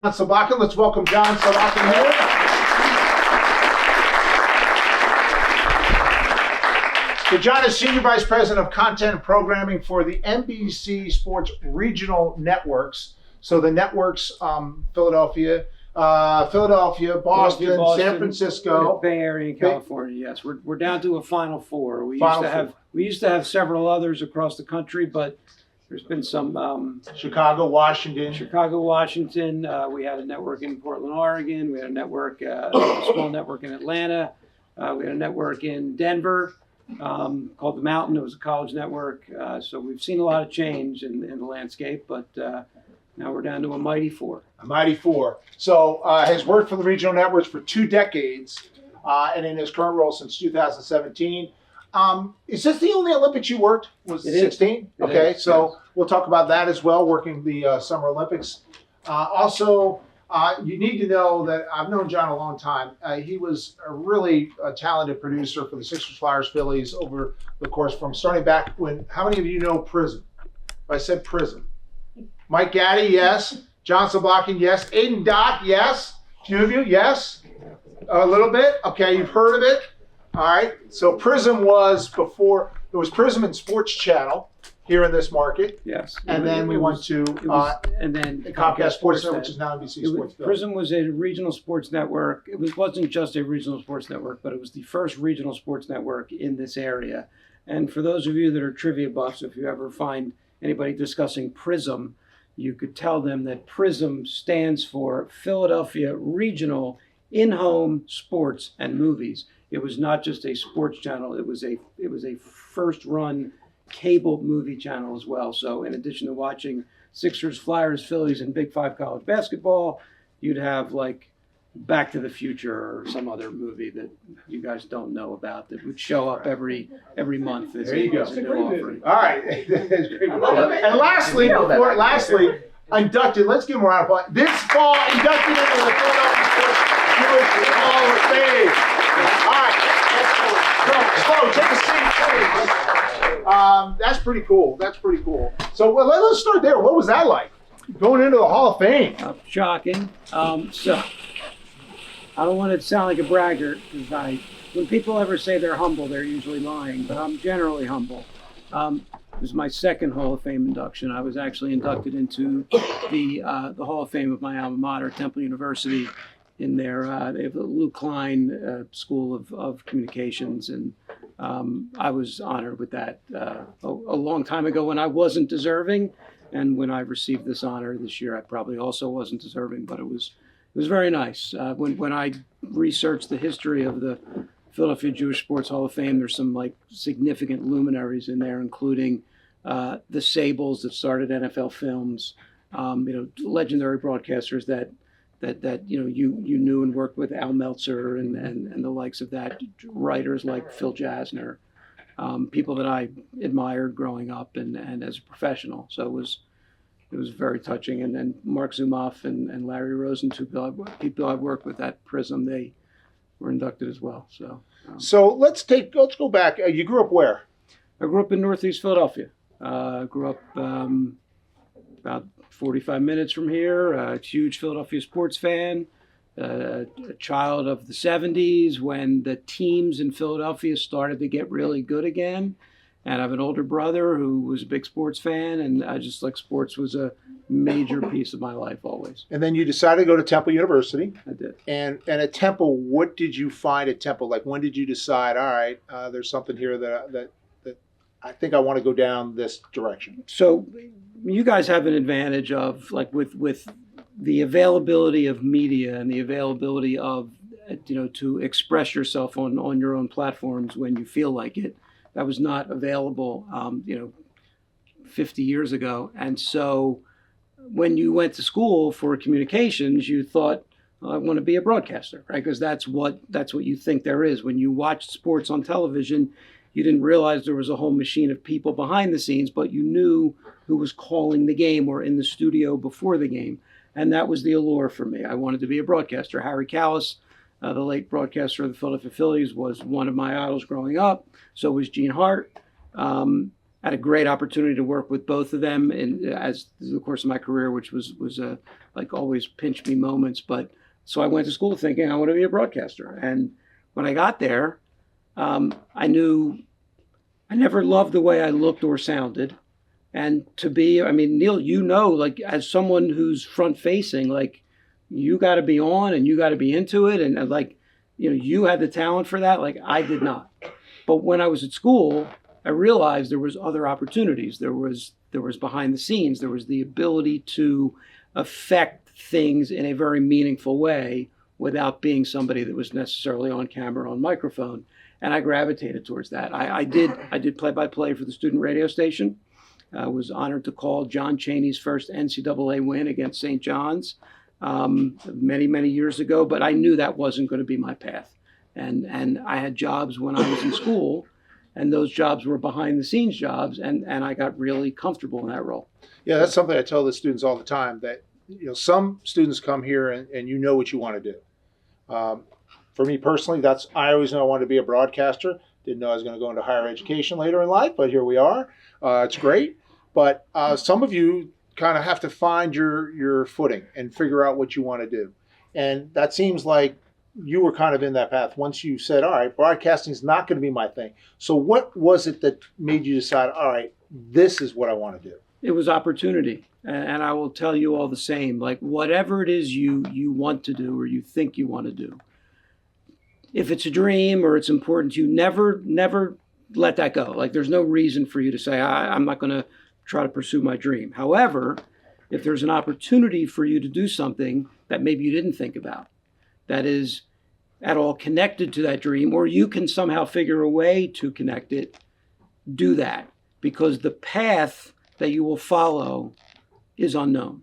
Slobotkin. Let's welcome John Slobotkin here. So John is Senior Vice President of Content and Programming for the NBC Sports Regional Networks. So the networks, Philadelphia, Boston, San Francisco, Bay Area, and California. Yes, we're down to a Final Four. We used to have several others across the country, but there's been some Chicago, Washington. We had a network in Portland, Oregon. We had a network, a small network in Atlanta. We had a network in Denver called The Mountain. It was a college network. So we've seen a lot of change in the landscape, but now we're down to a mighty four. A mighty four. So has worked for the regional networks for 2 decades, and in his current role since 2017. Is this the only Olympics you worked? Was it 16? Okay, so we'll talk about that as well, working the Summer Olympics. Also, you need to know that I've known John a long time. He was a really talented producer for the Sixers, Flyers, Phillies over the course from starting back when, how many of you know Prism? I said Prism. Mike Gaddy, yes. John Slobotkin, yes. Aiden Dock, yes. A few of you, yes. A little bit. Okay, you've heard of it. All right. So Prism was before, it was Prism and Sports Channel here in this market. Yes. And then we went to and then Comcast Sports Network, which is now NBC Sports. Prism was a regional sports network. It wasn't just a regional sports network, but it was the first regional sports network in this area. And for those of you that are trivia buffs, if you ever find anybody discussing Prism, you could tell them that Prism stands for Philadelphia Regional In-Home Sports and Movies. It was not just a sports channel. It was a first-run cable movie channel as well. So in addition to watching Sixers, Flyers, Phillies, and Big Five college basketball, you'd have like Back to the Future or some other movie that you guys don't know about that would show up every month. There you go. All right. And lastly, inducted. Let's give him a round of applause. This fall, inducted into the Philadelphia Sports Jewish Hall of Fame. All right. So, take a seat, please. That's pretty cool. So let's start there. What was that like? Going into the Hall of Fame. Shocking. So I don't want to sound like a braggart because when people ever say they're humble, they're usually lying, but I'm generally humble. It was my second Hall of Fame induction. I was actually inducted into the Hall of Fame of my alma mater, Temple University, in their they have the Lou Klein School of Communications, and I was honored with that a long time ago when I wasn't deserving, and when I received this honor this year, I probably also wasn't deserving, but it was very nice. When I researched the history of the Philadelphia Jewish Sports Hall of Fame, there's some like significant luminaries in there, including the Sables that started NFL Films, legendary broadcasters that you knew and worked with, Al Meltzer and the likes of that, writers like Phil Jasner, people that I admired growing up and as a professional. So it was very touching. And then Mark Zumoff and Larry Rosen, two people I've worked with at Prism, they were inducted as well. So let's go back. You grew up where? I grew up in Northeast Philadelphia. Grew up about 45 minutes from here. A huge Philadelphia sports fan. A child of the 70s when the teams in Philadelphia started to get really good again. And I have an older brother who was a big sports fan, and I just like sports was a major piece of my life always. And then you decided to go to Temple University. I did. And at Temple, what did you find at Temple? Like, when did you decide, all right, there's something here that I think I want to go down this direction? So you guys have an advantage of, like, with the availability of media and the availability of, to express yourself on your own platforms when you feel like it. That was not available, 50 years ago. And so when you went to school for communications, you thought, I want to be a broadcaster, right? Because that's what you think there is. When you watched sports on television, you didn't realize there was a whole machine of people behind the scenes, but you knew who was calling the game or in the studio before the game. And that was the allure for me. I wanted to be a broadcaster. Harry Callis, the late broadcaster of the Philadelphia Phillies, was one of my idols growing up. So was Gene Hart. had a great opportunity to work with both of them as the course of my career, which was like always pinch me moments. But so I went to school thinking I want to be a broadcaster. And when I got there, I knew I never loved the way I looked or sounded. And I mean, Neil, like as someone who's front facing, like you got to be on and you got to be into it. And like, you had the talent for that. Like I did not. But when I was at school, I realized there was other opportunities. There was behind the scenes. There was the ability to affect things in a very meaningful way without being somebody that was necessarily on camera, on microphone. And I gravitated towards that. I did play-by-play for the student radio station. I was honored to call John Chaney's first NCAA win against St. John's many, many years ago. But I knew that wasn't going to be my path. And I had jobs when I was in school, and those jobs were behind the scenes jobs, and I got really comfortable in that role. Yeah, that's something I tell the students all the time, that some students come here and you know what you want to do. For me personally, I always knew I wanted to be a broadcaster. Didn't know I was going to go into higher education later in life, but here we are. It's great. But some of you kind of have to find your footing and figure out what you want to do. And that seems like you were kind of in that path once you said, all right, broadcasting is not going to be my thing. So what was it that made you decide, all right, this is what I want to do? It was opportunity. And I will tell you all the same, like whatever it is you want to do or you think you want to do, if it's a dream or it's important to you, never let that go. Like there's no reason for you to say, I'm not going to try to pursue my dream. However, if there's an opportunity for you to do something that maybe you didn't think about, that is at all connected to that dream, or you can somehow figure a way to connect it, do that. Because the path that you will follow is unknown.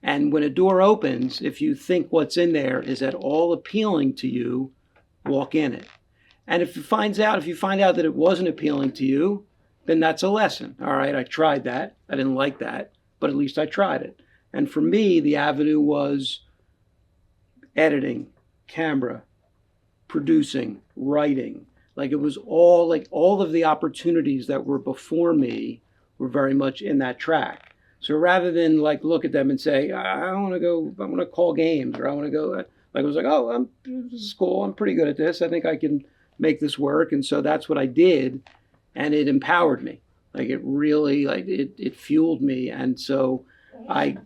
And when a door opens, if you think what's in there is at all appealing to you, walk in it. And if you find out that it wasn't appealing to you, then that's a lesson. All right, I tried that. I didn't like that, but at least I tried it. And for me, the avenue was editing, camera, producing, writing. Like it was all of the opportunities that were before me were very much in that track. So rather than like look at them and say, I want to call games, or I want to go, like I was like, this is cool. I'm pretty good at this. I think I can make this work. And so that's what I did. And it empowered me. Like it really, it fueled me. And so I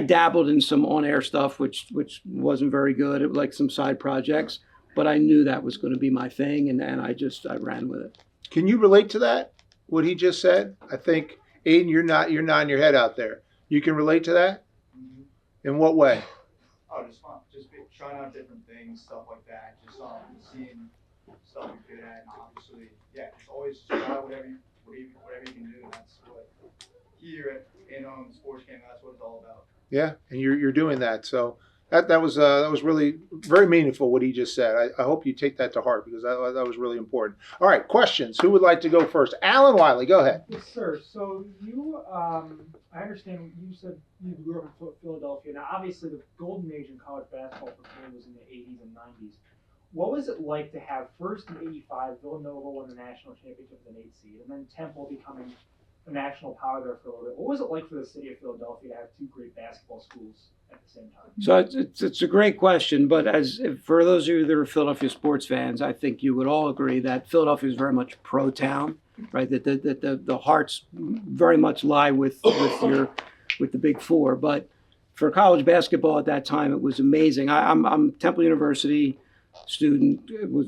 dabbled in some on-air stuff, which wasn't very good. It was like some side projects, but I knew that was going to be my thing, and I ran with it. Can you relate to that? What he just said? I think, Aiden, you're nodding your head out there. You can relate to that? Mm-hmm. In what way? Oh, just fun. Just trying out different things, stuff like that. Just seeing stuff you're good at, and obviously, yeah, just always try out whatever you can do. That's what here in Sports Camp, that's what it's all about. Yeah, and you're doing that. So that was really very meaningful what he just said. I hope you take that to heart, because that was really important. All right, questions. Who would like to go first? Alan Wiley, go ahead. Yes, sir. So you, I understand you said you grew up in Philadelphia. Now, obviously, the golden age in college basketball for Philly was in the 80s and 90s. What was it like to have first in '85 Villanova win the national championship with an 8 seed, and then Temple becoming a national power there for a little bit? What was it like for the city of Philadelphia to have two great basketball schools at the same time? So it's a great question, but for those of you that are Philadelphia sports fans, I think you would all agree that Philadelphia is very much pro town, right? That the hearts very much lie with the Big Four. But for college basketball at that time, it was amazing. I'm Temple University student. It was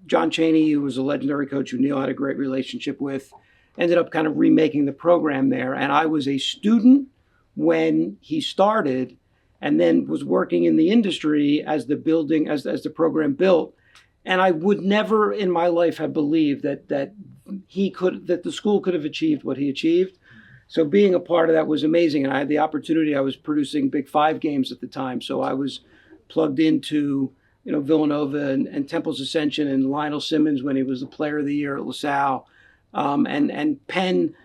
John Chaney, who was a legendary coach who Neil had a great relationship with, ended up kind of remaking the program there. And I was a student when he started, and then was working in the industry as the program built. And I would never in my life have believed that the school could have achieved what he achieved. So being a part of that was amazing. And I had the opportunity. I was producing Big Five games at the time, so I was plugged into Villanova and Temple's ascension, and Lionel Simmons when he was the Player of the Year at LaSalle. And Penn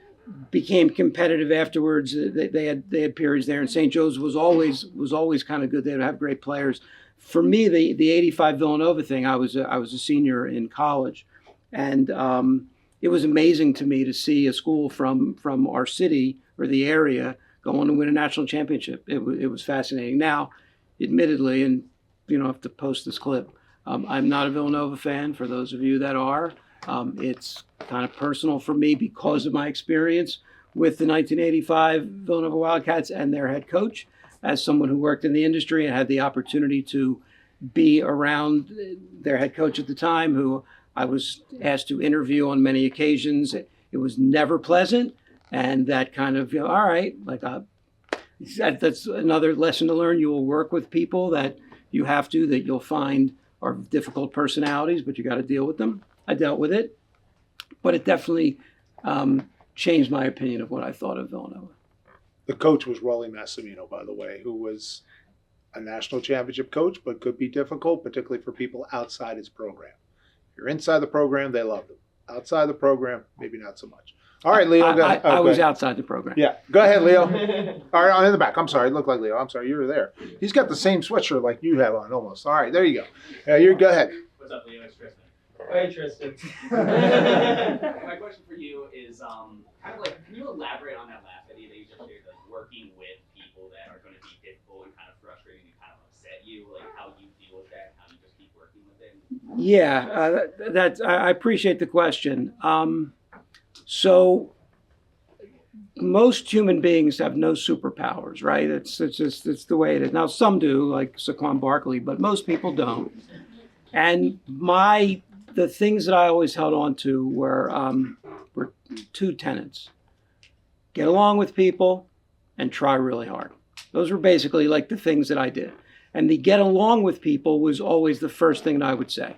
became competitive afterwards. They had periods there, and St. Joe's was always kind of good. They would have great players. For me, the '85 Villanova thing, I was a senior in college, and it was amazing to me to see a school from our city or the area go on to win a national championship. It was fascinating. Now, admittedly, and you know, I have to post this clip. I'm not a Villanova fan. For those of you that are, it's kind of personal for me because of my experience with the 1985 Villanova Wildcats and their head coach. As someone who worked in the industry and had the opportunity to be around their head coach at the time, who I was asked to interview on many occasions, it was never pleasant. And that kind of, you know, all right, like that's another lesson to learn. You will work with people that you have to, that you'll find are difficult personalities, but you got to deal with them. I dealt with it, but it definitely changed my opinion of what I thought of Villanova. The coach was Rolly Massimino, by the way, who was a national championship coach, but could be difficult, particularly for people outside his program. If you're inside the program, they loved him. Outside the program, maybe not so much. All right, Leo. I was outside the program. Yeah, go ahead, Leo. All right, in the back. I'm sorry, it looked like Leo. I'm sorry, you were there. He's got the same sweatshirt like you have on, almost. All right, there you go. You go ahead. What's up, Leo? It's Tristan. Hey, Tristan. My question for you is kind of like, can you elaborate on that last idea that you just shared, like working with people that are going to be difficult and kind of frustrating and kind of upset you, like how you deal with that, and how you just keep working with it? Yeah, I appreciate the question. So most human beings have no superpowers, right? It's the way it is. Now some do, like Saquon Barkley, but most people don't. And the things that I always held on to were two tenets: get along with people and try really hard. Those were basically like the things that I did. And the get along with people was always the first thing that I would say.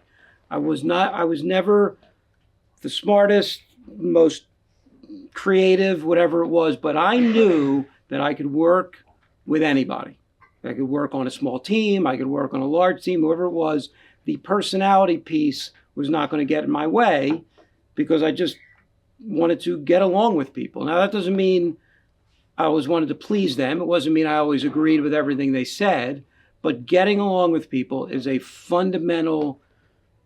I was never the smartest, most creative, whatever it was, but I knew that I could work with anybody. I could work on a small team, I could work on a large team, whoever it was. The personality piece was not going to get in my way because I just wanted to get along with people. Now, that doesn't mean I always wanted to please them. It doesn't mean I always agreed with everything they said, but getting along with people is a fundamental,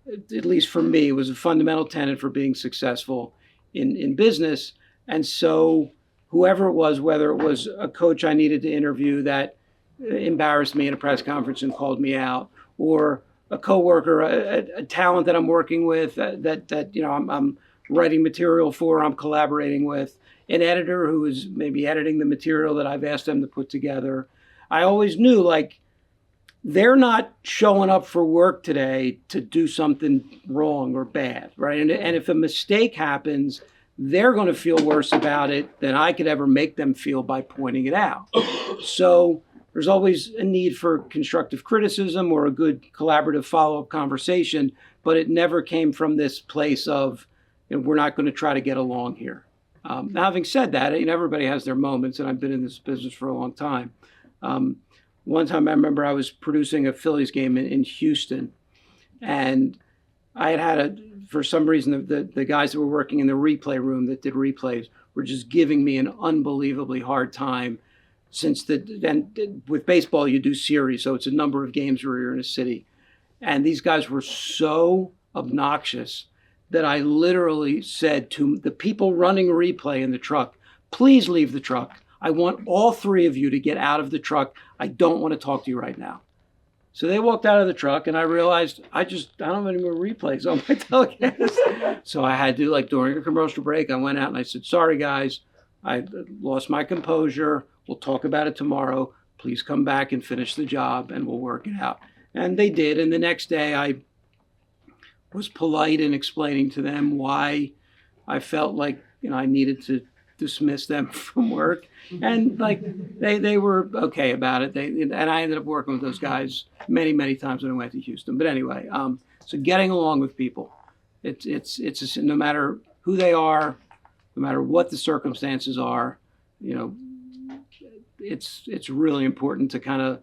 at least for me, it was a fundamental tenet for being successful in business. And so whoever it was, whether it was a coach I needed to interview that embarrassed me in a press conference and called me out, or a coworker, a talent that I'm working with, that you know I'm writing material for, I'm collaborating with, an editor who is maybe editing the material that I've asked them to put together. I always knew, like, they're not showing up for work today to do something wrong or bad, right? And if a mistake happens, they're going to feel worse about it than I could ever make them feel by pointing it out. So there's always a need for constructive criticism or a good collaborative follow-up conversation, but it never came from this place of, you know, we're not going to try to get along here. Now, having said that, you know, everybody has their moments, and I've been in this business for a long time. One time I remember I was producing a Phillies game in Houston, and I had for some reason, the guys that were working in the replay room that did replays were just giving me an unbelievably hard time. Since with baseball, you do series, so it's a number of games where you're in a city. And these guys were so obnoxious that I literally said to the people running replay in the truck, please leave the truck. I want all three of you to get out of the truck. I don't want to talk to you right now. So they walked out of the truck, and I realized I don't have any more replays on my telecast. So I had to, like, during a commercial break, I went out and I said, sorry guys, I lost my composure. We'll talk about it tomorrow. Please come back and finish the job, and we'll work it out. And they did. And the next day I was polite in explaining to them why I felt like, you know, I needed to dismiss them from work. And like they were okay about it. And I ended up working with those guys many, many times when I went to Houston. But anyway, so getting along with people, it's no matter who they are, no matter what the circumstances are, you know, it's really important to kind of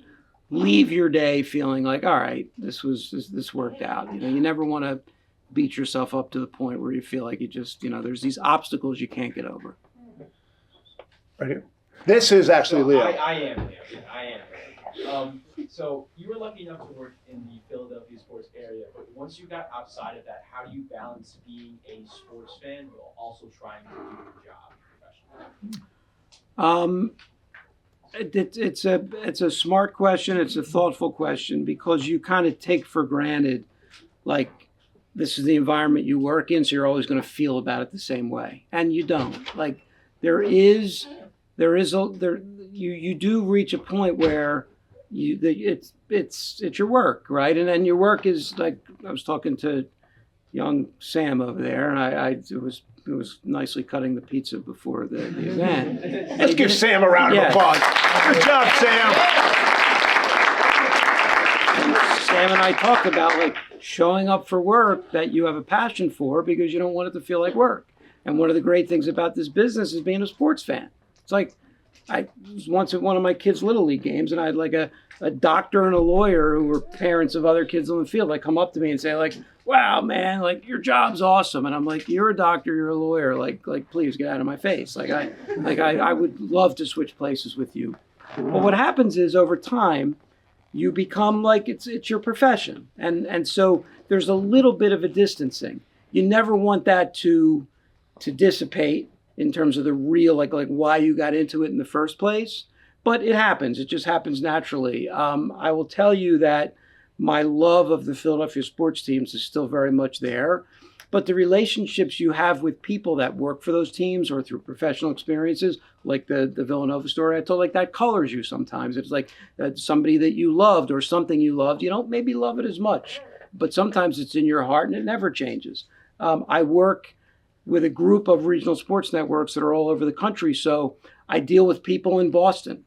leave your day feeling like, all right, this worked out. You know, you never want to beat yourself up to the point where you feel like you just, you know, there's these obstacles you can't get over. Right here. This is actually Leo. I am Leo. I am. So you were lucky enough to work in the Philadelphia sports area, but once you got outside of that, how do you balance being a sports fan while also trying to do your job professionally? It's a smart question. It's a thoughtful question because you kind of take for granted, like, this is the environment you work in, so you're always going to feel about it the same way, and you don't. Like, you do reach a point where it's your work, right? And then your work is like, I was talking to young Sam over there, and it was nicely cutting the pizza before the event. Let's give Sam a round of applause. Good job, Sam. Sam and I talked about like showing up for work that you have a passion for because you don't want it to feel like work. And one of the great things about this business is being a sports fan. It's like, I was once at one of my kids' Little League games, and I had like a doctor and a lawyer who were parents of other kids on the field, like come up to me and say like, wow, man, like your job's awesome. And I'm like, you're a doctor, you're a lawyer, like please get out of my face. I would love to switch places with you. But what happens is over time, you become like, it's your profession. And so there's a little bit of a distancing. You never want that to dissipate in terms of the real, like why you got into it in the first place. But it happens. It just happens naturally. I will tell you that my love of the Philadelphia sports teams is still very much there. But the relationships you have with people that work for those teams or through professional experiences, like the Villanova story I told, like that colors you sometimes. It's like somebody that you loved or something you loved. You don't maybe love it as much, but sometimes it's in your heart and it never changes. I work with a group of regional sports networks that are all over the country. So I deal with people in Boston.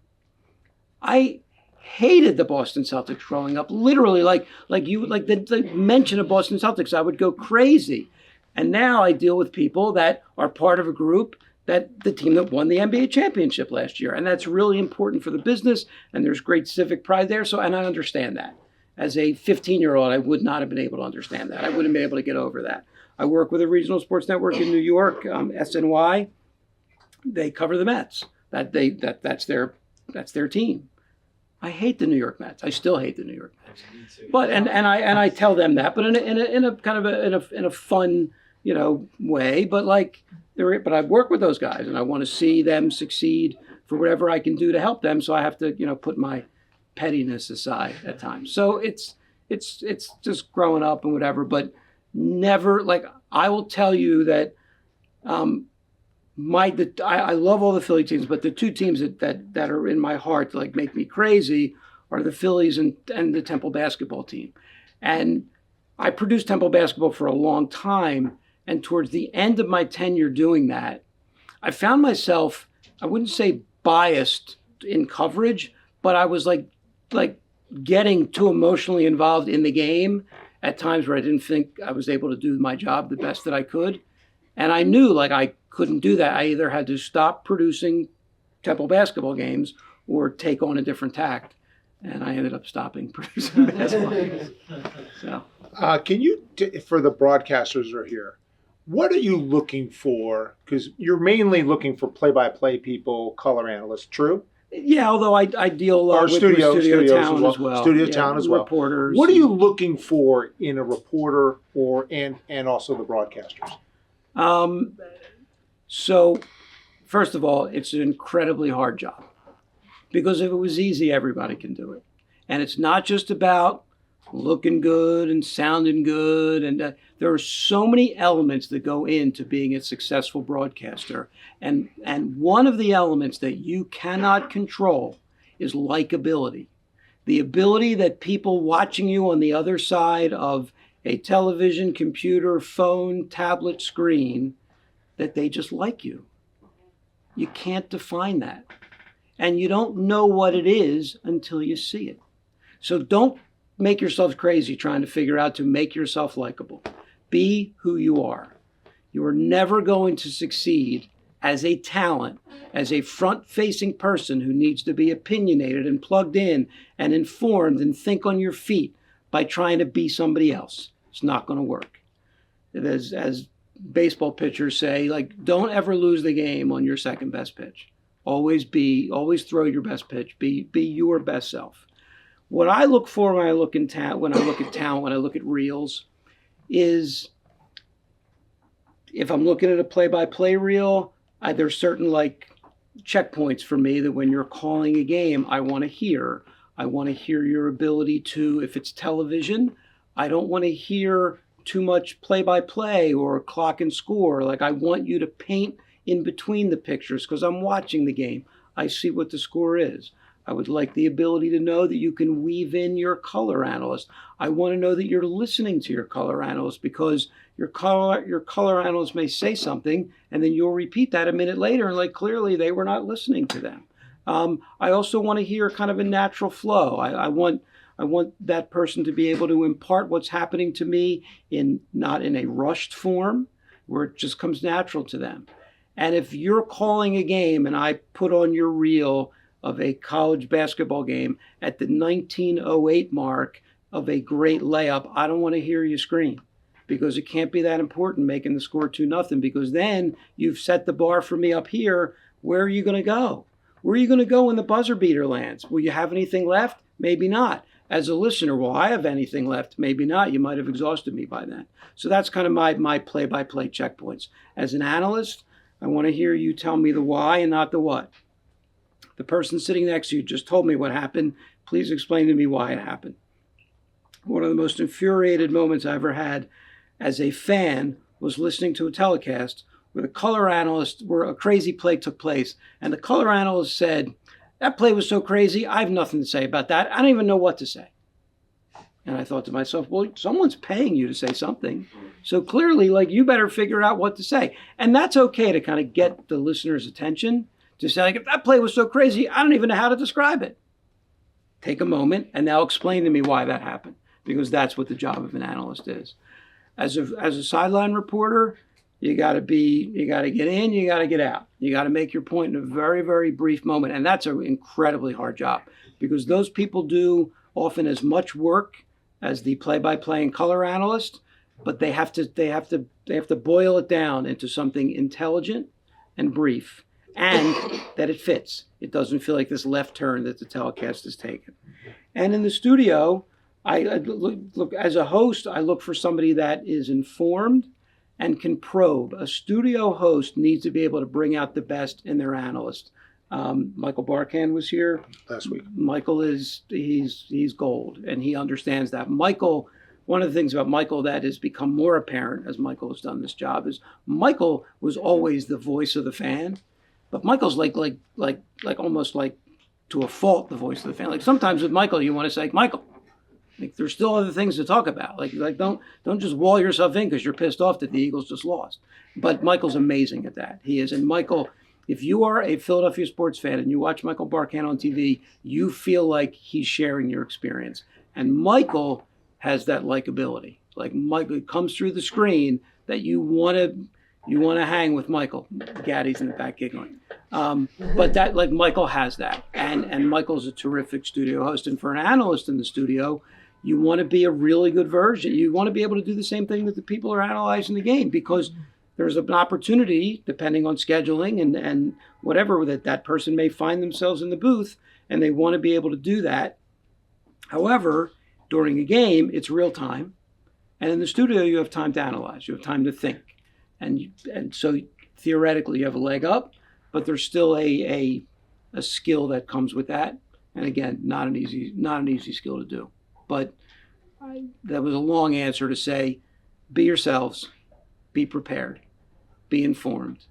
I hated the Boston Celtics growing up. Literally, like the mention of Boston Celtics, I would go crazy. And now I deal with people that are part of a group that the team that won the NBA championship last year. And that's really important for the business. And there's great civic pride there. And I understand that. As a 15-year-old, I would not have been able to understand that. I wouldn't have been able to get over that. I work with a regional sports network in New York, SNY. They cover the Mets. That's their team. I hate the New York Mets. I still hate the New York Mets. But and I tell them that, but in a kind of in a fun, way. But but I work with those guys, and I want to see them succeed for whatever I can do to help them. So I have to put my pettiness aside at times. So it's just growing up and whatever, but never I will tell you that. I love all the Philly teams, but the two teams that are in my heart that make me crazy are the Phillies and the Temple basketball team. And I produced Temple basketball for a long time. And towards the end of my tenure doing that, I found myself, I wouldn't say biased in coverage, but I was like getting too emotionally involved in the game at times where I didn't think I was able to do my job the best that I could. And I knew I couldn't do that. I either had to stop producing Temple basketball games or take on a different tact. And I ended up stopping producing basketball games. So, can you, for the broadcasters who are here, what are you looking for? Because you're mainly looking for play-by-play people, color analysts, true? Yeah, although I deal with studio talent as well. Studio talent as well. Reporters. What are you looking for in a reporter and also the broadcasters? So, first of all, it's an incredibly hard job because if it was easy, everybody can do it. And it's not just about looking good and sounding good. And there are so many elements that go into being a successful broadcaster. And one of the elements that you cannot control is likability. The ability that people watching you on the other side of a television, computer, phone, tablet screen, that they just like you. You can't define that. And you don't know what it is until you see it. So don't make yourself crazy trying to figure out to make yourself likable. Be who you are. You are never going to succeed as a talent, as a front-facing person who needs to be opinionated and plugged in and informed and think on your feet by trying to be somebody else. It's not going to work. As baseball pitchers say, don't ever lose the game on your second best pitch. Always throw your best pitch. Be your best self. What I look for when I look at talent, when I look at reels, is if I'm looking at a play-by-play reel, there's certain like checkpoints for me that when you're calling a game, I want to hear. I want to hear your ability to, if it's television, I don't want to hear too much play-by-play or clock and score. Like I want you to paint in between the pictures because I'm watching the game. I see what the score is. I would like the ability to know that you can weave in your color analyst. I want to know that you're listening to your color analyst because your color analyst may say something and then you'll repeat that a minute later and like clearly they were not listening to them. I also want to hear kind of a natural flow. I want that person to be able to impart what's happening to me not in a rushed form where it just comes natural to them. And if you're calling a game and I put on your reel of a college basketball game at the 1908 mark of a great layup, I don't want to hear you scream because it can't be that important making the score 2-0 because then you've set the bar for me up here. Where are you going to go? Where are you going to go when the buzzer beater lands? Will you have anything left? Maybe not. As a listener, will I have anything left? Maybe not. You might have exhausted me by then. So that's kind of my play-by-play checkpoints. As an analyst, I want to hear you tell me the why and not the what. The person sitting next to you just told me what happened. Please explain to me why it happened. One of the most infuriated moments I ever had as a fan was listening to a telecast where the color analyst, where a crazy play took place, and the color analyst said, "That play was so crazy, I have nothing to say about that. I don't even know what to say." And I thought to myself, well, someone's paying you to say something. So clearly, like, you better figure out what to say. And that's okay to kind of get the listener's attention. To say, like, if that play was so crazy, I don't even know how to describe it. Take a moment and now explain to me why that happened, because that's what the job of an analyst is. As a sideline reporter, you got to get in, you got to get out. You got to make your point in a very, very brief moment, and that's an incredibly hard job because those people do often as much work as the play-by-play and color analyst, but they have to boil it down into something intelligent and brief. And that it fits. It doesn't feel like this left turn that the telecast has taken. And in the studio, I look as a host, I look for somebody that is informed and can probe. A studio host needs to be able to bring out the best in their analyst. Michael Barkan was here last week. Michael he's gold, and he understands that. Michael, one of the things about Michael that has become more apparent as Michael has done this job is Michael was always the voice of the fan. But Michael's like almost like to a fault the voice of the fan. Like sometimes with Michael, you want to say, Michael, like there's still other things to talk about. Like don't just wall yourself in because you're pissed off that the Eagles just lost. But Michael's amazing at that. He is. And Michael, if you are a Philadelphia sports fan and you watch Michael Barkan on TV, you feel like he's sharing your experience. And Michael has that likability. Like Michael, it comes through the screen that you want to hang with Michael. Gaddy's in the back giggling. But that, like, Michael has that. And Michael's a terrific studio host. And for an analyst in the studio, you want to be a really good version. You want to be able to do the same thing that the people are analyzing the game because there's an opportunity, depending on scheduling and whatever, that person may find themselves in the booth and they want to be able to do that. However, during a game, it's real time. And in the studio, you have time to analyze. You have time to think. And so theoretically you have a leg up, but there's still a skill that comes with that. And again, not an easy skill to do. But that was a long answer to say, be yourselves, be prepared, be informed.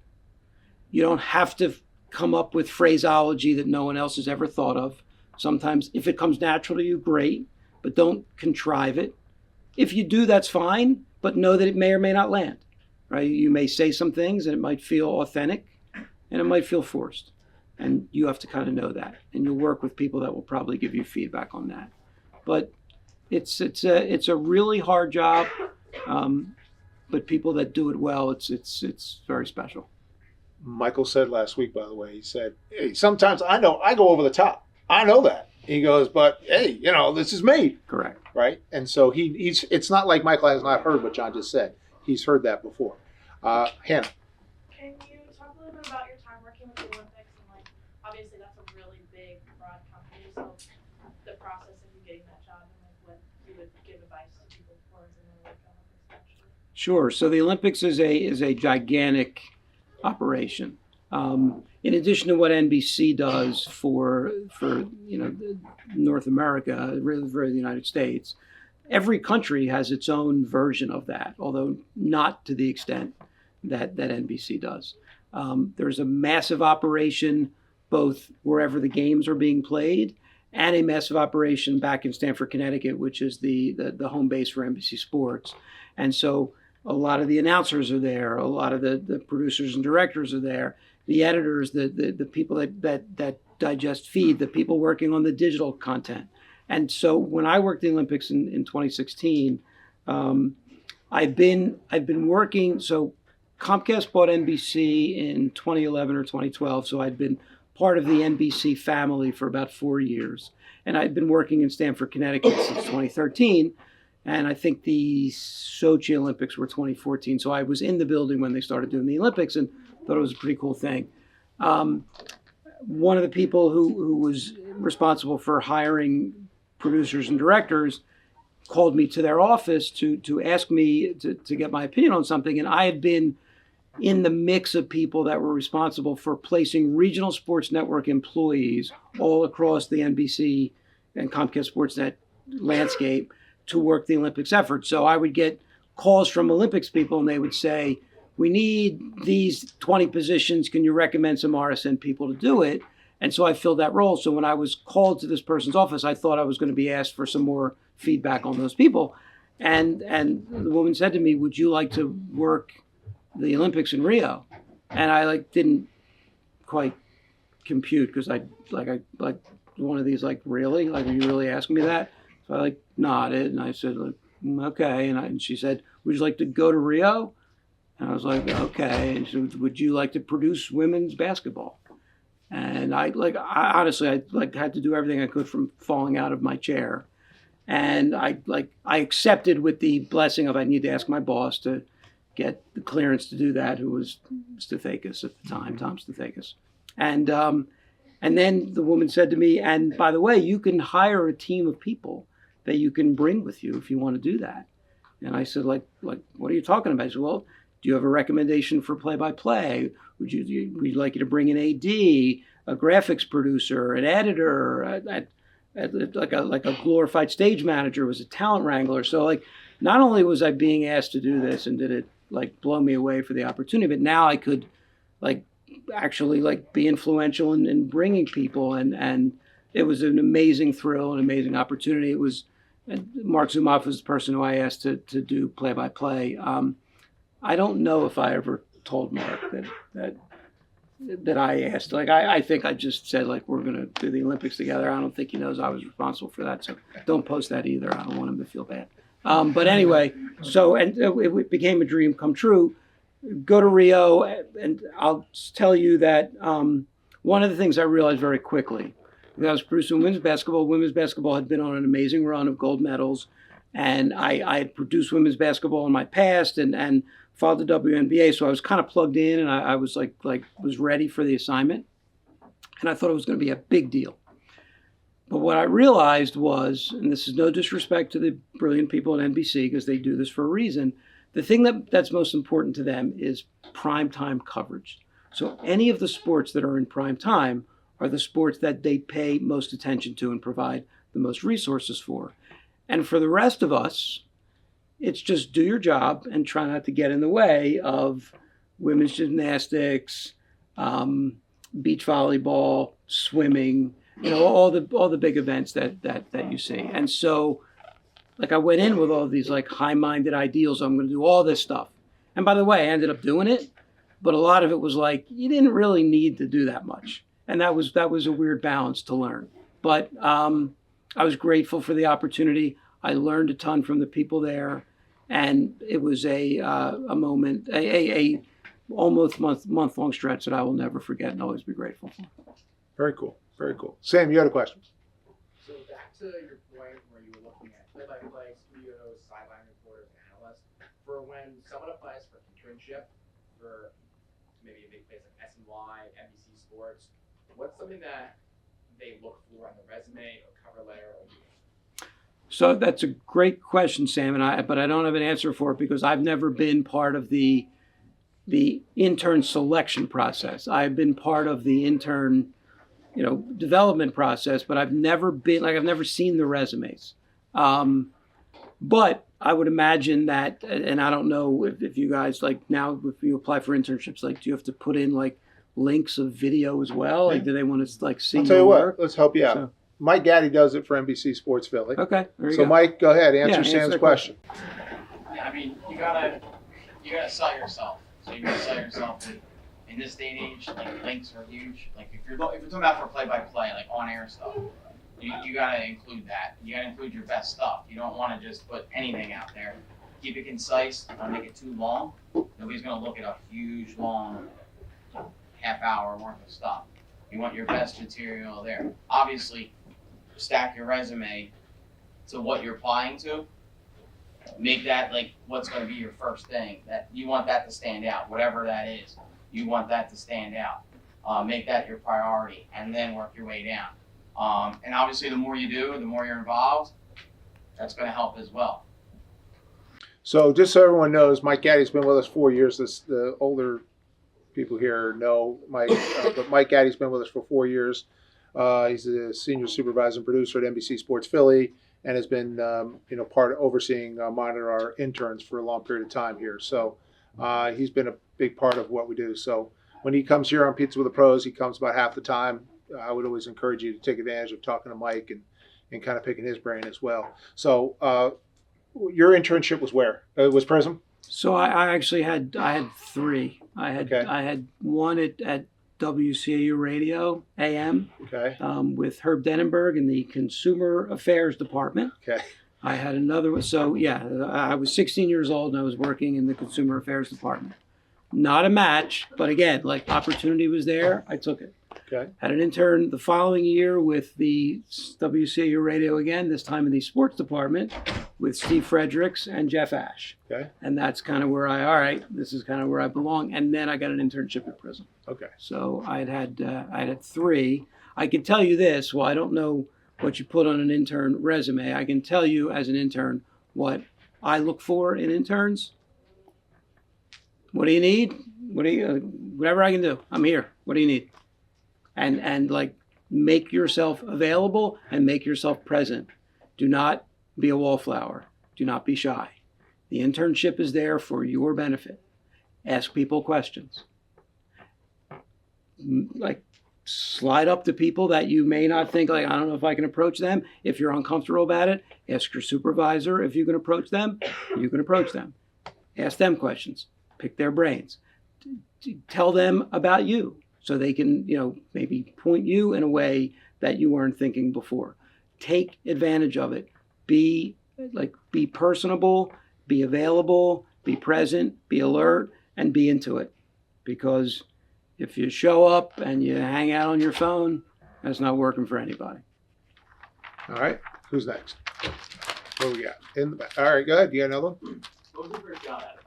You don't have to come up with phraseology that no one else has ever thought of. Sometimes if it comes natural to you, great, but don't contrive it. If you do, that's fine, but know that it may or may not land. Right? You may say some things and it might feel authentic and it might feel forced. And you have to kind of know that. And you'll work with people that will probably give you feedback on that. But it's a really hard job. But people that do it well, it's very special. Michael said last week, by the way, he said, hey, sometimes I go over the top. I know that. He goes, but hey, this is me. Correct. Right? And so it's not like Michael has not heard what John just said. He's heard that before. Hannah. Can you talk a little bit about your time working with the Olympics? And obviously that's a really big, broad company. So the process of you getting that job and like what you would give advice to people for in the like Olympics actually? Sure. So the Olympics is a gigantic operation. In addition to what NBC does for North America, really for the United States, every country has its own version of that, although not to the extent that NBC does. There's a massive operation both wherever the games are being played and a massive operation back in Stamford, Connecticut, which is the home base for NBC Sports. And so a lot of the announcers are there, a lot of the producers and directors are there, the editors, the people that digest feed, the people working on the digital content. And so when I worked the Olympics in 2016, I've been working. So Comcast bought NBC in 2011 or 2012. So I'd been part of the NBC family for about 4 years, and I'd been working in Stamford, Connecticut since 2013. And I think the Sochi Olympics were 2014. So I was in the building when they started doing the Olympics and thought it was a pretty cool thing. One of the people who was responsible for hiring producers and directors called me to their office to ask me to get my opinion on something. And I had been in the mix of people that were responsible for placing regional sports network employees all across the NBC and Comcast Sportsnet landscape to work the Olympics effort. So I would get calls from Olympics people and they would say, we need these 20 positions. Can you recommend some RSN people to do it? And so I filled that role. So when I was called to this person's office, I thought I was going to be asked for some more feedback on those people. And the woman said to me, would you like to work the Olympics in Rio? And I didn't quite compute because I one of these really? Are you really asking me that? So I nodded and I said, okay. And she said, would you like to go to Rio? And I was like, okay. And she said, would you like to produce women's basketball? And I honestly had to do everything I could from falling out of my chair. And I accepted with the blessing of I need to ask my boss to get the clearance to do that, who was Stathakis at the time, Tom Stathakis. And then the woman said to me, and by the way, you can hire a team of people that you can bring with you if you want to do that. And I said, what are you talking about? She said, well, do you have a recommendation for play-by-play? Would you like you to bring an AD, a graphics producer, an editor, like a glorified stage manager, was a talent wrangler. So not only was I being asked to do this and did it blow me away for the opportunity, but now I could actually be influential in bringing people, and it was an amazing thrill, an amazing opportunity. It was Mark Zumoff was the person who I asked to do play-by-play. I don't know if I ever told Mark that I asked. I think I just said we're going to do the Olympics together. I don't think he knows I was responsible for that, so don't post that either. I don't want him to feel bad. But anyway, it became a dream come true. Go to Rio, and I'll tell you that one of the things I realized very quickly, I was producing women's basketball. Women's basketball had been on an amazing run of gold medals, and I had produced women's basketball in my past and followed the WNBA, so I was kind of plugged in, and I was was ready for the assignment, and I thought it was going to be a big deal. But what I realized was, and this is no disrespect to the brilliant people at NBC because they do this for a reason, the thing that's most important to them is primetime coverage. So any of the sports that are in prime time are the sports that they pay most attention to and provide the most resources for. And for the rest of us, it's just do your job and try not to get in the way of women's gymnastics, beach volleyball, swimming, all the big events that you see. And so I went in with all these high-minded ideals. I'm going to do all this stuff. And by the way, I ended up doing it, but a lot of it was you didn't really need to do that much. And that was a weird balance to learn. But I was grateful for the opportunity. I learned a ton from the people there, and it was a moment, a almost month-long stretch that I will never forget and always be grateful for. Very cool. Very cool. Sam, you had a question. So back to your point where you were looking at play-by-play, studios, sideline reporters, analysts, for when someone applies for internship for maybe a big place like SNY, NBC Sports, what's something that they look for on the resume or cover letter? So that's a great question, Sam, but I don't have an answer for it because I've never been part of the intern selection process. I've been part of the intern, development process, but I've never seen the resumes. But I would imagine that, and I don't know if you guys now if you apply for internships, do you have to put in links of video as well? Do they want to see I'll tell your you work? what. Let's help you out. So, Mike Gaddy does it for NBC Sports Philly. okay, there you So go. Mike, go ahead. Answer Answer Sam's the question. Yeah, I mean, you gotta sell yourself. So you gotta sell yourself with, in this day and age, links are huge. If you're talking about for play-by-play, on air stuff, you gotta include that. You gotta include your best stuff. You don't want to just put anything out there. Keep it concise. Don't make it too long. Nobody's gonna look at a huge long half-hour worth of stuff. You want your best material there. Obviously, stack your resume to what you're applying to. Make that what's going to be your first thing. That you want that to stand out, whatever that is. You want that to stand out. Make that your priority, and then work your way down. And obviously, the more you do, the more you're involved. That's going to help as well. So just so everyone knows, Mike Gaddy's been with us 4 years. The older people here know Mike, but Mike Gaddy's been with us for 4 years. He's a senior supervisor and producer at NBC Sports Philly, and has been part of overseeing monitor our interns for a long period of time here. So he's been a big part of what we do. So when he comes here on Pizza with the Pros, he comes about half the time. I would always encourage you to take advantage of talking to Mike and kind of picking his brain as well. So your internship was where? It was Prism? So I actually had three. I Okay. had one at WCAU Radio AM Okay. with Herb Denenberg in the Consumer Affairs Department. Okay. I had another one. So yeah, I was 16 years old and I was working in the Consumer Affairs Department. Not a match, but again, opportunity was there. I took it. Okay. Had an intern the following year with the WCAU Radio again, this time in the sports department with Steve Fredericks and Jeff Ash. Okay. And that's kind of where all right, this is kind of where I belong. And then I got an internship at Prism. Okay. So I had three. I can tell you this. Well, I don't know what you put on an intern resume. I can tell you as an intern what I look for in interns. What do you need? Whatever I can do. I'm here. What do you need? And make yourself available and make yourself present. Do not be a wallflower. Do not be shy. The internship is there for your benefit. Ask people questions. Slide up to people that you may not think I don't know if I can approach them. If you're uncomfortable about it, ask your supervisor if you can approach them. You can approach them. Ask them questions. Pick their brains. Tell them about you so they can, maybe point you in a way that you weren't thinking before. Take advantage of it. Be personable, be available, be present, be alert, and be into it. Because if you show up and you hang out on your phone, that's not working for anybody. All right. Who's next? What we got? In the back. All right, go ahead. You got another one? What was your first job out of college?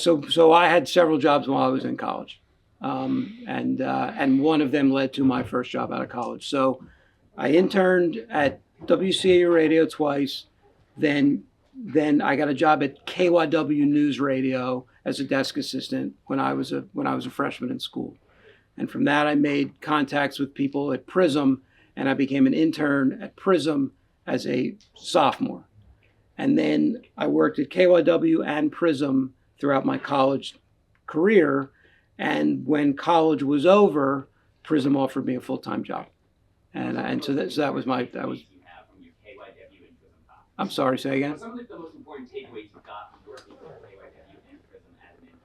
So I had several jobs while I was in college, and one of them led to my first job out of college. So I interned at WCAU Radio twice, then I got a job at KYW News Radio as a desk assistant when I was a freshman in school, and from that I made contacts with people at Prism, and I became an intern at Prism as a sophomore, and then I worked at KYW and Prism throughout my college career, and when college was over, Prism offered me a full-time job, and so that was my. You have from your KYW and Prism talk. I'm sorry, say again. What are some of the most important takeaways you got from working for KYW and Prism as an intern?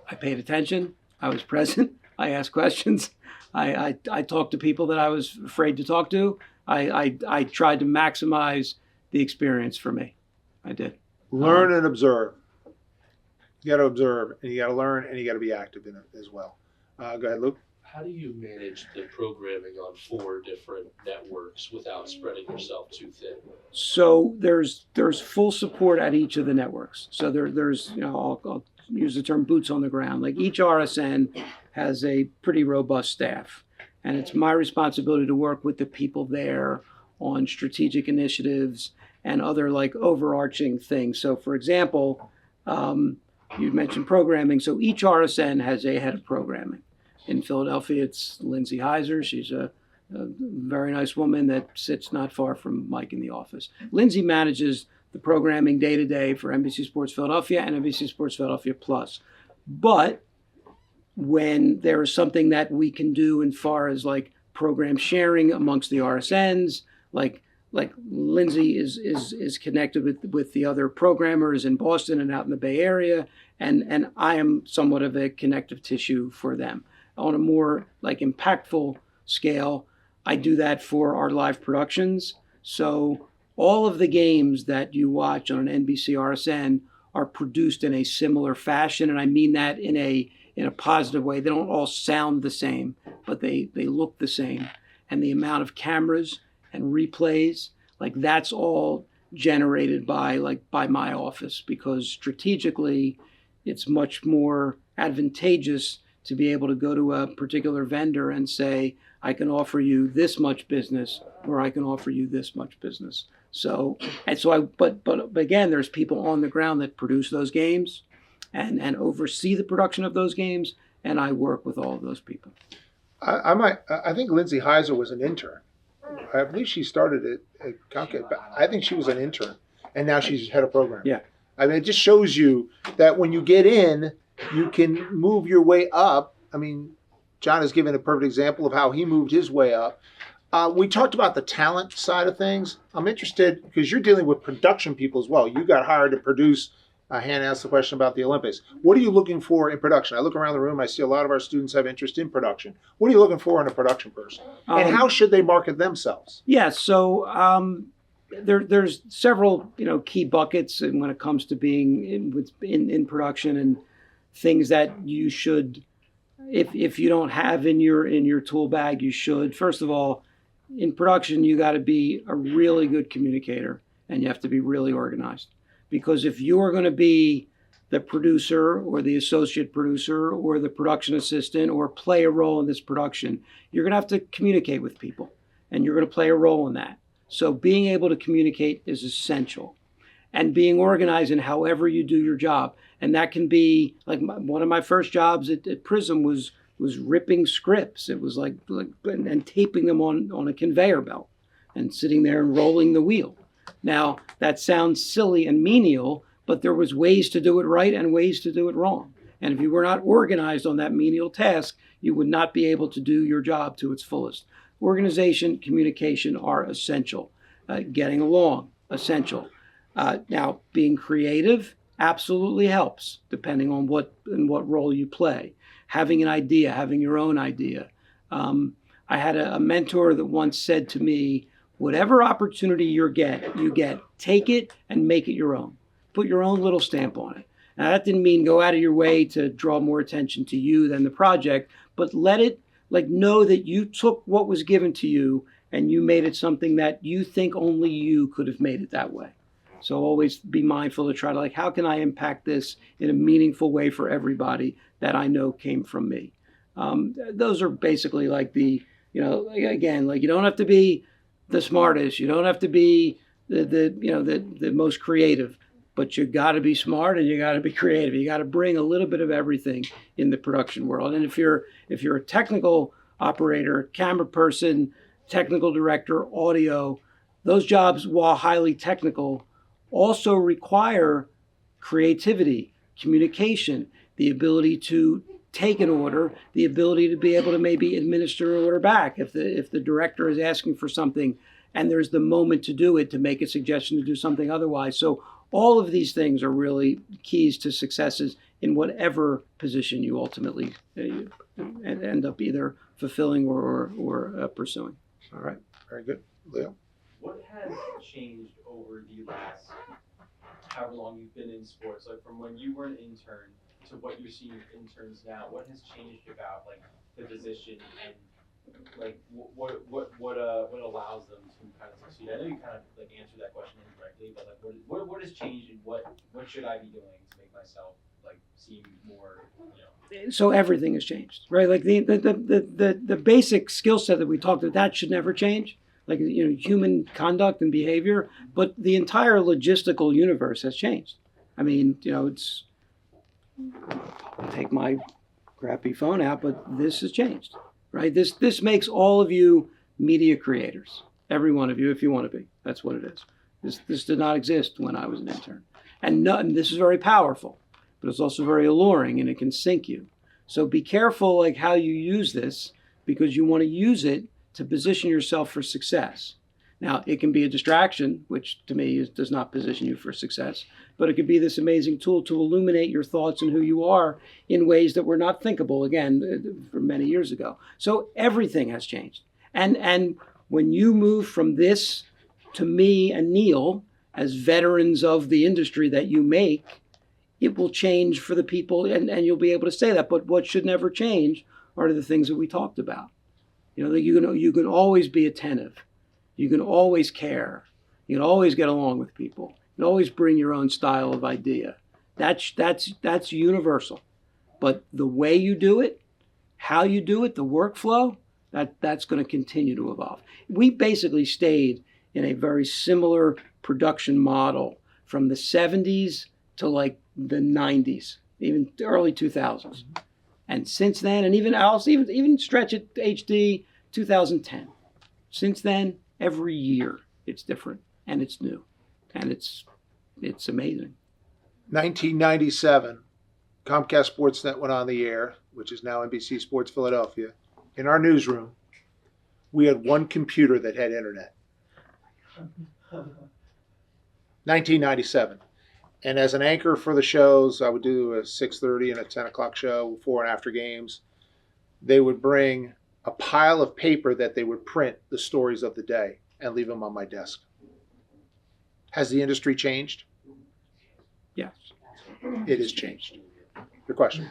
I paid attention. I was present. I asked questions. I talked to people that I was afraid to talk to. I tried to maximize the experience for me. I did. Learn and observe. You got to observe, and you got to learn, and you got to be active in it as well. Go ahead, Luke. How do you manage the programming on 4 different networks without spreading yourself too thin? So there's full support at each of the networks. So there's I'll use the term boots on the ground. Like each RSN has a pretty robust staff, and it's my responsibility to work with the people there on strategic initiatives and other like overarching things. So, for example, you mentioned programming. So each RSN has a head of programming. In Philadelphia, it's Lindsay Heiser. She's a very nice woman that sits not far from Mike in the office. Lindsay manages the programming day to day for NBC Sports Philadelphia and NBC Sports Philadelphia Plus. But when there is something that we can do in far as like program sharing amongst the RSNs, like Lindsay is connected with the other programmers in Boston and out in the Bay Area, and I am somewhat of a connective tissue for them. On a more like impactful scale, I do that for our live productions. So all of the games that you watch on an NBC RSN are produced in a similar fashion, and I mean that in a positive way. They don't all sound the same, but they look the same. And the amount of cameras and replays, like that's all generated by my office, because strategically it's much more advantageous to be able to go to a particular vendor and say, I can offer you this much business, or I can offer you this much business. But again, there's people on the ground that produce those games and oversee the production of those games, and I work with all of those people. I think Lindsay Heiser was an intern. I believe she started at Comcast, but I think she was an intern, and now she's head of program. Yeah. I mean, it just shows you that when you get in, you can move your way up. I mean, John has given a perfect example of how he moved his way up. We talked about the talent side of things. I'm interested because you're dealing with production people as well. You got hired to produce. Hannah asked the question about the Olympics. What are you looking for in production? I look around the room, I see a lot of our students have interest in production. What are you looking for in a production person? And how should they market themselves? Yeah, so there's several key buckets, and when it comes to being in production, and things that you should, if you don't have in your tool bag, you should. First of all, in production, you got to be a really good communicator, and you have to be really organized. Because if you are going to be the producer or the associate producer or the production assistant or play a role in this production, you're going to have to communicate with people, and you're going to play a role in that. So being able to communicate is essential, and being organized in however you do your job. And that can be like one of my first jobs at Prism was ripping scripts. It was like and taping them on a conveyor belt and sitting there and rolling the wheel. Now, that sounds silly and menial, but there was ways to do it right and ways to do it wrong. And if you were not organized on that menial task, you would not be able to do your job to its fullest. Organization, communication are essential. Getting along, essential. Now, being creative absolutely helps, depending on what role you play. Having an idea, having your own idea. I had a mentor that once said to me, whatever opportunity you get, take it and make it your own. Put your own little stamp on it. Now, that didn't mean go out of your way to draw more attention to you than the project, but let it, know that you took what was given to you and you made it something that you think only you could have made it that way. So always be mindful to try to, how can I impact this in a meaningful way for everybody that I know came from me? Those are basically again, you don't have to be the smartest. You don't have to be the most creative, but you got to be smart and you got to be creative. You got to bring a little bit of everything in the production world. And if you're a technical operator, camera person, technical director, audio, those jobs, while highly technical, also require creativity, communication, the ability to take an order, the ability to be able to maybe administer an order back if the director is asking for something and there's the moment to do it, to make a suggestion to do something otherwise. So all of these things are really keys to successes in whatever position you ultimately end up either fulfilling or pursuing. All right, very good. Leo? What has changed over the last however long you've been in sports? Like from when you were an intern to what you're seeing interns now, what has changed about the position and what allows them to kind of succeed? I know you kind of answered that question indirectly, but what has changed and what should I be doing to make myself seem more, So everything has changed, right? The basic skill set that we talked about, that should never change. like human conduct and behavior, but the entire logistical universe has changed. I mean, it's I'll take my crappy phone out, but this has changed, right? This makes all of you media creators, every one of you, if you want to be. That's what it is. This did not exist when I was an intern, and this is very powerful, but it's also very alluring, and it can sink you. So be careful, like how you use this, because you want to use it to position yourself for success. Now, it can be a distraction, which to me does not position you for success, but it could be this amazing tool to illuminate your thoughts and who you are in ways that were not thinkable, again, from many years ago. So everything has changed. And when you move from this to me and Neil as veterans of the industry that you make, it will change for the people, and you'll be able to say that. But what should never change are the things that we talked about. That you can always be attentive. You can always care. You can always get along with people. You can always bring your own style of idea. That's universal. But the way you do it, how you do it, the workflow, that's going to continue to evolve. We basically stayed in a very similar production model from the 70s to like the 90s, even early 2000s. And since then, and even stretch it to HD 2010. Since then, every year it's different and it's new, and it's amazing. 1997, Comcast Sportsnet went on the air, which is now NBC Sports Philadelphia. In our newsroom, we had one computer that had internet. 1997. And as an anchor for the shows, I would do a 6:30 and a 10 o'clock show, before and after games. They would bring a pile of paper that they would print the stories of the day and leave them on my desk. Has the industry changed? Yes. It has changed. Your question?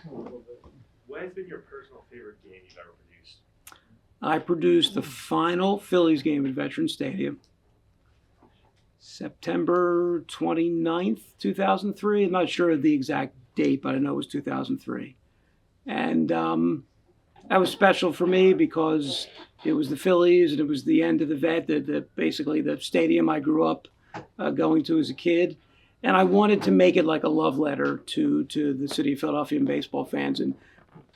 What has been your personal favorite game you've ever produced? I produced the final Phillies game at Veterans Stadium, September 29th, 2003. I'm not sure of the exact date, but I know it was 2003. And that was special for me because it was the Phillies and it was the end of the vet, basically the stadium I grew up going to as a kid. And I wanted to make it like a love letter to the city of Philadelphia and baseball fans, and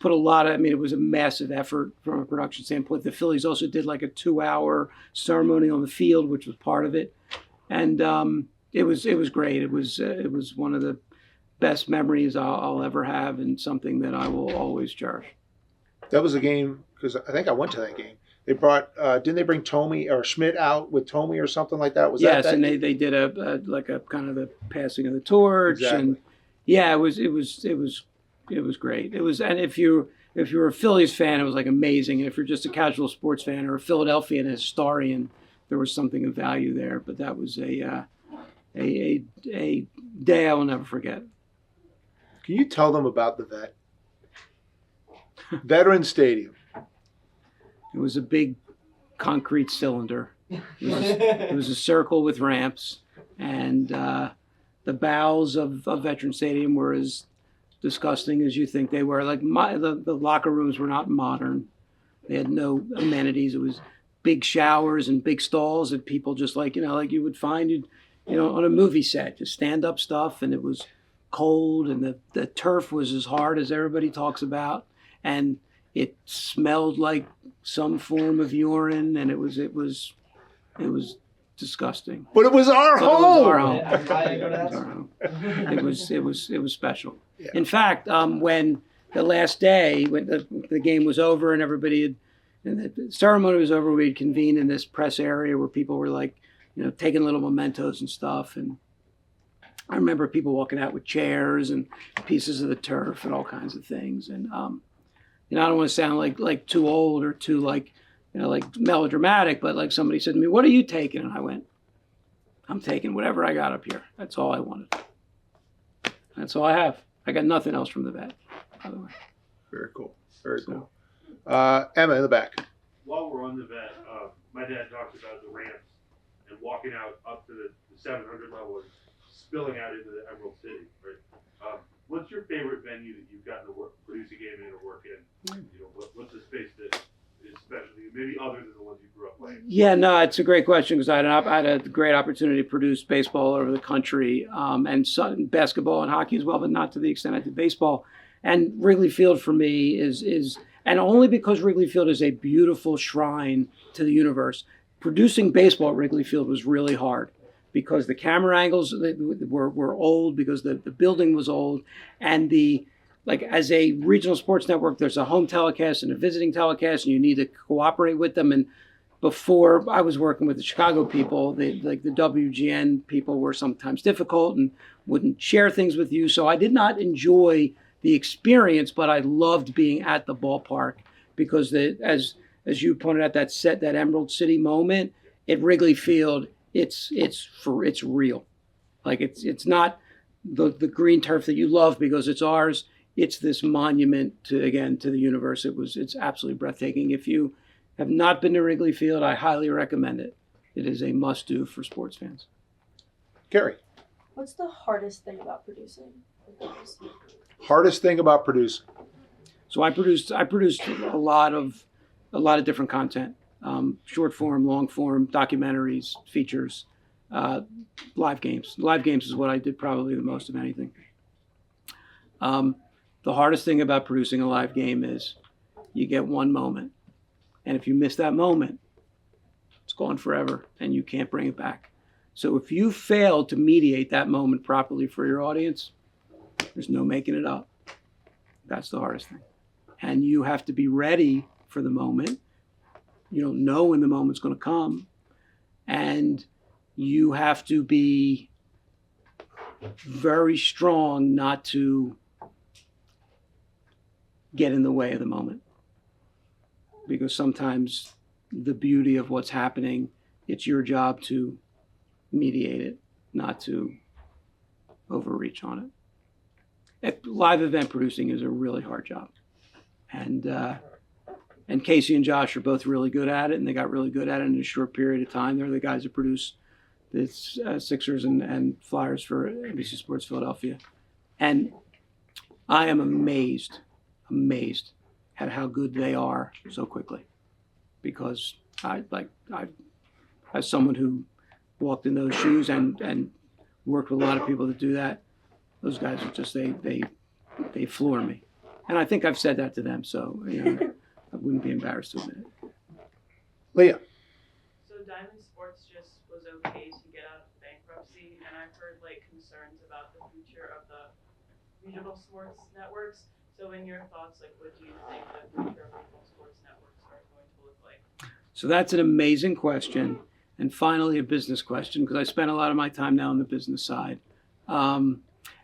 put it was a massive effort from a production standpoint. The Phillies also did like a 2-hour ceremony on the field, which was part of it. And it was great. It was one of the best memories I'll ever have, and something that I will always cherish. That was a game, because I think I went to that game. They brought, didn't they bring Tommy or Schmidt out with Tommy or something like that? Yes, and they did a kind of the passing of the torch. Exactly. And yeah, it was great. It was, and if you're a Phillies fan, it was like amazing. And if you're just a casual sports fan or a Philadelphian historian, there was something of value there. But that was a day I will never forget. Can you tell them about the vet? Veterans Stadium. It was a big concrete cylinder. It was a circle with ramps, and the bowels of Veterans Stadium were as disgusting as you think they were. Like the locker rooms were not modern. They had no amenities. It was big showers and big stalls that people just like you would find on a movie set, just stand up stuff. And it was cold, and the turf was as hard as everybody talks about, and it smelled like some form of urine, and it was disgusting. But it was our But home. It was our home. It was special. Yeah. In fact, when the last day, when the game was over and and the ceremony was over, we had convened in this press area where people were like, taking little mementos and stuff. And I remember people walking out with chairs and pieces of the turf and all kinds of things. And I don't want to sound like too old or too like melodramatic, but like somebody said to me, "What are you taking?" And I went, "I'm taking whatever I got up here. That's all I wanted. That's all I have. I got nothing else from the vet, by the way." Very cool. Very cool. Emma in the back. While we're on the vet, my dad talked about the ramps and walking out up to the 700 level and spilling out into the Emerald City, right? What's your favorite venue that you've gotten to produce a game in or work in? What's the space that is especially, maybe other than the ones you grew up playing? Yeah, no, it's a great question because I had a great opportunity to produce baseball all over the country, and basketball and hockey as well, but not to the extent I did baseball. And Wrigley Field for me is and only because Wrigley Field is a beautiful shrine to the universe. Producing baseball at Wrigley Field was really hard because the camera angles were old, because the building was old, and like as a regional sports network, there's a home telecast and a visiting telecast, and you need to cooperate with them. And before I was working with the Chicago people, the WGN people were sometimes difficult and wouldn't share things with you. So I did not enjoy the experience, but I loved being at the ballpark because as you pointed out, that Emerald City moment at Wrigley Field, it's real. Like it's not the green turf that you love because it's ours. It's this monument to the universe. It's absolutely breathtaking. If you have not been to Wrigley Field, I highly recommend it. It is a must-do for sports fans. Gary, What's the hardest thing about producing? hardest thing about producing? So I produced a lot of different content, short form, long form, documentaries, features, live games. Live games is what I did probably the most of anything. The hardest thing about producing a live game is you get one moment, and if you miss that moment, it's gone forever, and you can't bring it back. So if you fail to mediate that moment properly for your audience, there's no making it up. That's the hardest thing. And you have to be ready for the moment. You don't know when the moment's going to come. And you have to be very strong not to get in the way of the moment. Because sometimes the beauty of what's happening, it's your job to mediate it, not to overreach on it. Live event producing is a really hard job. And Casey and Josh are both really good at it, and they got really good at it in a short period of time. They're the guys that produce the Sixers and Flyers for NBC Sports Philadelphia. And I am amazed at how good they are so quickly. Because as someone who walked in those shoes and worked with a lot of people that do that, those guys are just, they floor me. And I think I've said that to them, so I wouldn't be embarrassed to admit it. Leah, So Diamond Sports just was okay to get out of bankruptcy, and I've heard concerns about the future of the regional sports networks. So in your thoughts, what do you think the future of regional sports networks are going to look like? So that's an amazing question. And finally, a business question, because I spent a lot of my time now on the business side.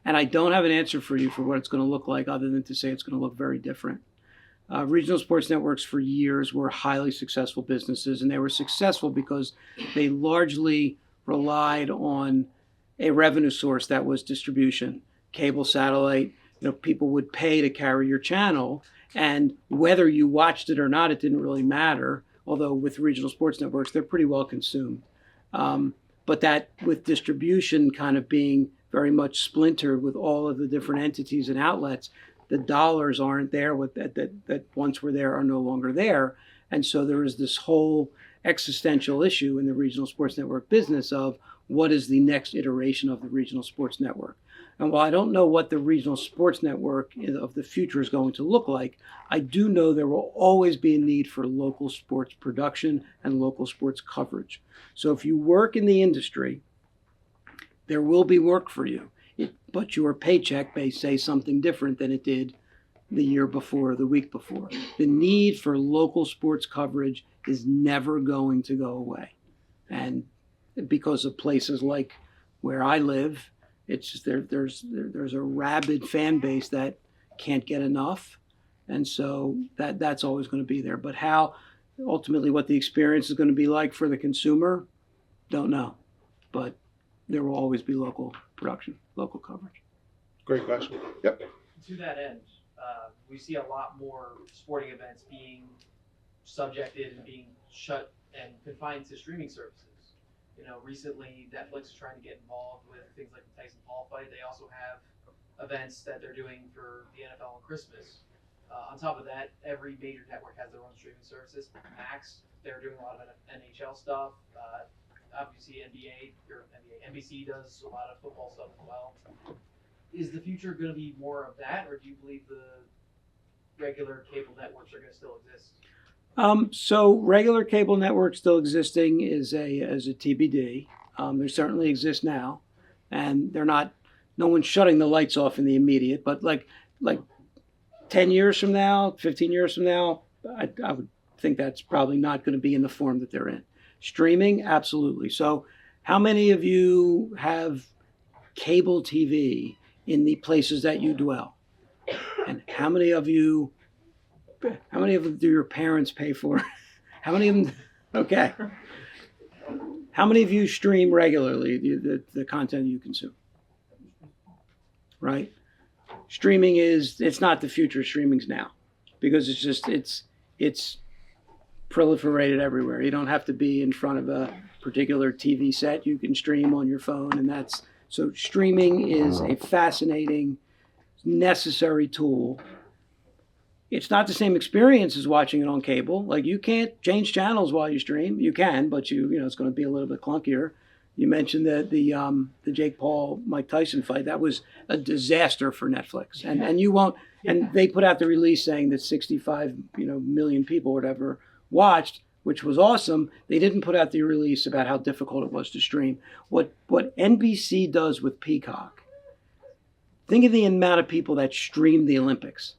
And I don't have an answer for you for what it's going to look like other than to say it's going to look very different. Regional sports networks for years were highly successful businesses, and they were successful because they largely relied on a revenue source that was distribution, cable, satellite. People would pay to carry your channel, and whether you watched it or not, it didn't really matter. Although with regional sports networks, they're pretty well consumed. But that with distribution kind of being very much splintered with all of the different entities and outlets, the dollars aren't there that once were there are no longer there. And so there is this whole existential issue in the regional sports network business of what is the next iteration of the regional sports network. And while I don't know what the regional sports network of the future is going to look like, I do know there will always be a need for local sports production and local sports coverage. So if you work in the industry, there will be work for you, but your paycheck may say something different than it did the year before or the week before. The need for local sports coverage is never going to go away. And because of places like where I live, it's just there's a rabid fan base that can't get enough. And so that's always going to be there. But how ultimately what the experience is going to be like for the consumer, don't know. But there will always be local production, local coverage. great question. Yep. To that end, we see a lot more sporting events being subjected and being shut and confined to streaming services. Recently Netflix is trying to get involved with things like the Tyson Paul fight. They also have events that they're doing for the NFL on Christmas. On top of that, every major network has their own streaming services. Max, they're doing a lot of NHL stuff. Obviously, NBC does a lot of football stuff as well. Is the future going to be more of that, or do you believe the regular cable networks are going to still exist? So regular cable networks still existing is a TBD. They certainly exist now, and they're not. No one's shutting the lights off in the immediate, but like 10 years from now, 15 years from now, I would think that's probably not going to be in the form that they're in. Streaming, absolutely. So, how many of you have cable TV in the places that you dwell? And how many of them do your parents pay for? How many of them? Okay. How many of you stream regularly the content you consume? Right? Streaming it's not the future, streaming's now. Because it's proliferated everywhere. You don't have to be in front of a particular TV set. You can stream on your phone, and so streaming is a fascinating, necessary tool. It's not the same experience as watching it on cable. Like, you can't change channels while you stream. You can, but it's going to be a little bit clunkier. You mentioned that the Jake Paul Mike Tyson fight, that was a disaster for Netflix, and you won't. And they put out the release saying that 65 million people or whatever watched, which was awesome. They didn't put out the release about how difficult it was to stream. What NBC does with Peacock. Think of the amount of people that stream the Olympics.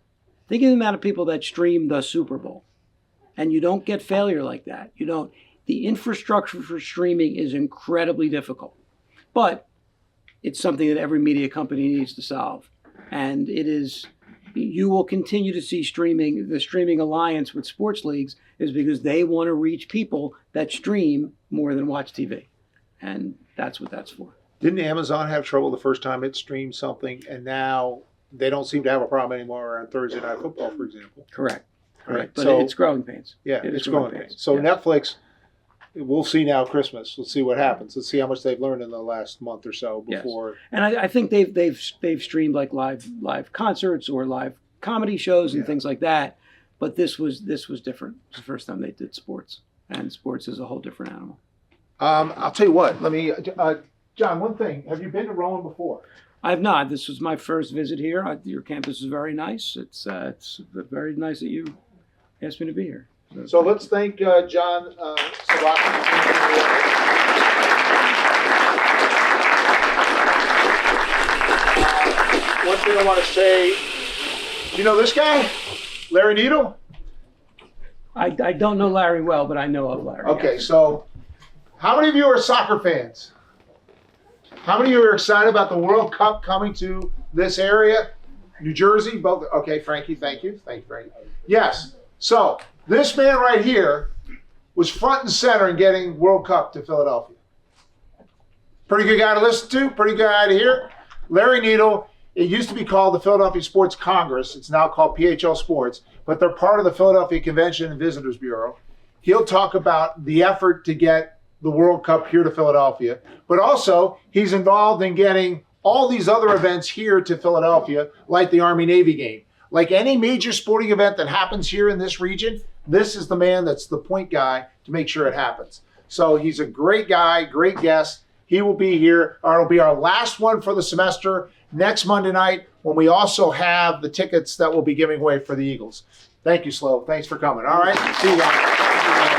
Think of the amount of people that stream the Super Bowl, and you don't get failure like that. You don't. The infrastructure for streaming is incredibly difficult, but it's something that every media company needs to solve. And you will continue to see streaming. The streaming alliance with sports leagues is because they want to reach people that stream more than watch TV. And that's what that's for. Didn't Amazon have trouble the first time it streamed something, and now they don't seem to have a problem anymore on Thursday Night Football, for example? Correct. Right. But So it's growing pains. yeah, it's growing pains. So Yeah. Netflix, we'll see now Christmas. We'll see what happens. Let's see how much they've learned in the last month or so before. And I think they've streamed like live concerts or live comedy shows and things like that. But this was different. It was the first time they did sports, and sports is a whole different animal. I'll tell you what. Let me, John. One thing. Have you been to Rowan before? I have not. This was my first visit here. Your campus is very nice. It's very nice that you asked me to be here. So let's thank John Slobotkin. One thing I want to say, do you know this guy, Larry Needle? I don't know Larry well, but I know of Larry. Okay, yes. so how many of you are soccer fans? How many of you are excited about the World Cup coming to this area? New Jersey, both. Okay, Frankie, thank you. Thank you, Frankie. Yes. So this man right here was front and center in getting World Cup to Philadelphia. Pretty good guy to listen to, pretty good guy to hear. Larry Needle, it used to be called the Philadelphia Sports Congress. It's now called PHL Sports, but they're part of the Philadelphia Convention and Visitors Bureau. He'll talk about the effort to get the World Cup here to Philadelphia, but also he's involved in getting all these other events here to Philadelphia, like the Army-Navy game. Like any major sporting event that happens here in this region, this is the man that's the point guy to make sure it happens. So he's a great guy, great guest. He will be here. It'll be our last one for the semester next Monday night, when we also have the tickets that we'll be giving away for the Eagles. Thank you, Slo. Thanks for coming. All right. See you guys.